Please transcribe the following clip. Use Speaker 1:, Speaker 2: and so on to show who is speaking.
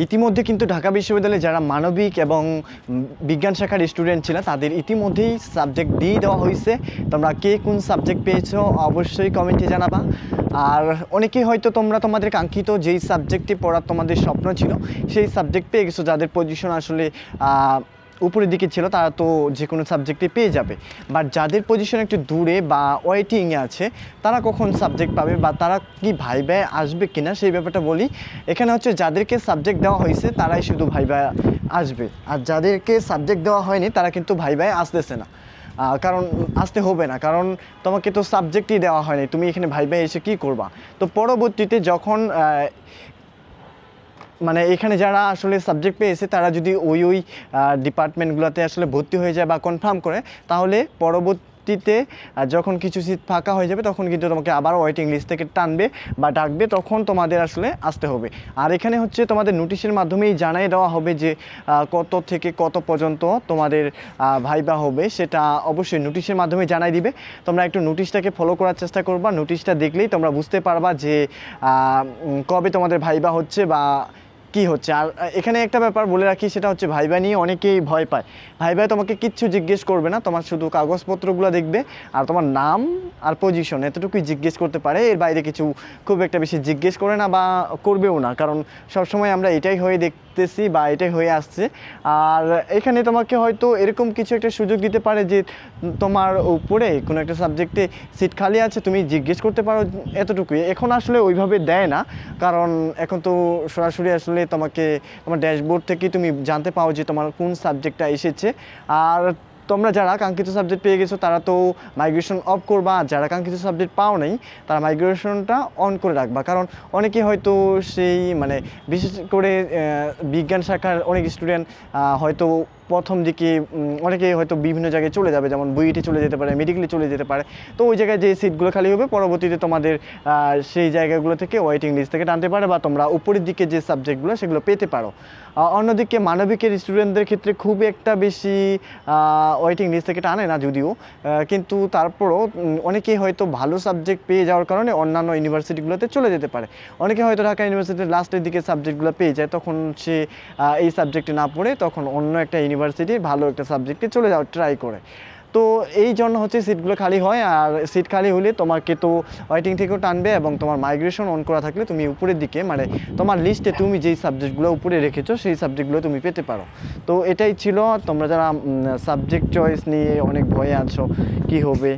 Speaker 1: ইতিমধ্যে কিন্তু ঢাকা বিশ্ববিদ্যালয়ে যারা মানবিক এবং বিজ্ঞান শাখার স্টুডেন্ট ছিল তাদের ইতিমধ্যেই সাবজেক্ট দিয়ে দেওয়া হয়েছে। তোমরা কে কোন সাবজেক্ট পেয়েছো অবশ্যই কমেন্টে জানাবা। আর অনেকেই হয়তো তোমরা তোমাদের কাঙ্ক্ষিত যেই সাবজেক্টটি পড়ার তোমাদের স্বপ্ন ছিল সেই সাবজেক্ট পেয়ে গেছো। যাদের পজিশন আসলে উপরের দিকে ছিল তারা তো যে কোনো সাবজেক্টে পেয়ে যাবে, বাট যাদের পজিশন একটু দূরে বা ওয়েটিংয়ে আছে তারা কখন সাবজেক্ট পাবে বা তারা কি ভাইভায় আসবে কিনা সেই ব্যাপারটা বলি। এখানে হচ্ছে যাদেরকে সাবজেক্ট দেওয়া হয়েছে তারাই শুধু ভাইভায় আসবে, আর যাদেরকে সাবজেক্ট দেওয়া হয়নি তারা কিন্তু ভাইভায় আসতেছে না। কারণ আসতে হবে না, কারণ তোমাকে তো সাবজেক্টই দেওয়া হয়নি, তুমি এখানে ভাইভায় এসে কী করবা। তো পরবর্তীতে যখন মানে এখানে যারা আসলে সাবজেক্ট পেয়েছে তারা যদি ওই ডিপার্টমেন্টগুলোতে আসলে ভর্তি হয়ে যায় বা কনফার্ম করে, তাহলে পরবর্তীতে যখন কিছু সিট ফাঁকা হয়ে যাবে তখন কিন্তু তোমাকে আবার ওয়েটিং লিস্ট থেকে টানবে বা ডাকবে, তখন তোমাদের আসলে আসতে হবে। আর এখানে হচ্ছে তোমাদের নোটিশের মাধ্যমেই জানিয়ে দেওয়া হবে যে কত থেকে কত পর্যন্ত তোমাদের ভাইবা হবে, সেটা অবশ্যই নোটিশের মাধ্যমে জানাই দিবে। তোমরা একটু নোটিশটাকে ফলো করার চেষ্টা করবা, নোটিশটা দেখলেই তোমরা বুঝতে পারবা যে কবে তোমাদের ভাইবা হচ্ছে বা কি হচ্ছে। আর এখানে একটা ব্যাপার বলে রাখি, সেটা হচ্ছে ভাইবা নিয়ে অনেকেই ভয় পায়। ভাইবায় তোমাকে কিচ্ছু জিজ্ঞেস করবে না, তোমার শুধু কাগজপত্রগুলো দেখবে আর তোমার নাম আর পজিশন এতটুকুই জিজ্ঞেস করতে পারে, এর বাইরে কিছু খুব একটা বেশি জিজ্ঞেস করে না বা করবেও না, কারণ সবসময় আমরা এটাই হয়ে দেখতেছি বা এটাই হয়ে আসছে। আর এখানে তোমাকে হয়তো এরকম কিছু একটা সুযোগ দিতে পারে যে তোমার উপরে কোনো একটা সাবজেক্টে সিট খালি আছে, তুমি জিজ্ঞেস করতে পারো, এতটুকুই। এখন আসলে ওইভাবে দেয় না, কারণ এখন তো সরাসরি আসলে তোমাকে তোমার ড্যাশবোর্ড থেকে তুমি জানতে পাও যে তোমার কোন সাবজেক্টটা এসেছে। আর তোমরা যারা কাঙ্ক্ষিত সাবজেক্ট পেয়ে গেছো তারা তো মাইগ্রেশন অফ করবা, আর যারা কাঙ্ক্ষিত সাবজেক্ট পাও নাই তারা মাইগ্রেশনটা অন করে রাখবা। কারণ অনেকে হয়তো সেই মানে বিশেষ করে বিজ্ঞান শাখার অনেক স্টুডেন্ট হয়তো প্রথম দিকে অনেকেই হয়তো বিভিন্ন জায়গায় চলে যাবে, যেমন বুয়েটে চলে যেতে পারে, মেডিকেলে চলে যেতে পারে। তো ওই জায়গায় যে সিটগুলো খালি হবে পরবর্তীতে তোমাদের সেই জায়গাগুলো থেকে ওয়েটিং লিস্ট থেকে টানতে পারে বা তোমরা উপরের দিকে যে সাবজেক্টগুলো সেগুলো পেতে পারো। অন্যদিকে মানবিকের স্টুডেন্টদের ক্ষেত্রে খুব একটা বেশি ওয়েটিং লিস্ট থেকে টানে না যদিও, কিন্তু তারপরও অনেকেই হয়তো ভালো সাবজেক্ট পেয়ে যাওয়ার কারণে অন্যান্য ইউনিভার্সিটিগুলোতে চলে যেতে পারে। অনেকে হয়তো ঢাকা ইউনিভার্সিটির লাস্টের দিকে সাবজেক্টগুলো পেয়ে যায়, তখন সে এই সাবজেক্টে না পড়ে তখন অন্য একটা ইউনিভার্সিটির ভালো একটা সাবজেক্টে চলে যাওয়ার ট্রাই করে। তো এই জন্য হচ্ছে সিটগুলো খালি হয়। আর সিট খালি হলে তোমাকে তো ওয়েটিং থেকেও টানবে এবং তোমার মাইগ্রেশন অন করা থাকলে তুমি উপরের দিকে মানে তোমার লিস্টে তুমি যেই সাবজেক্টগুলো উপরে রেখেছো সেই সাবজেক্টগুলো তুমি পেতে পারো। তো এটাই ছিল। তোমরা যারা সাবজেক্ট চয়েস নিয়ে অনেক ভয়ে আছো কি হবে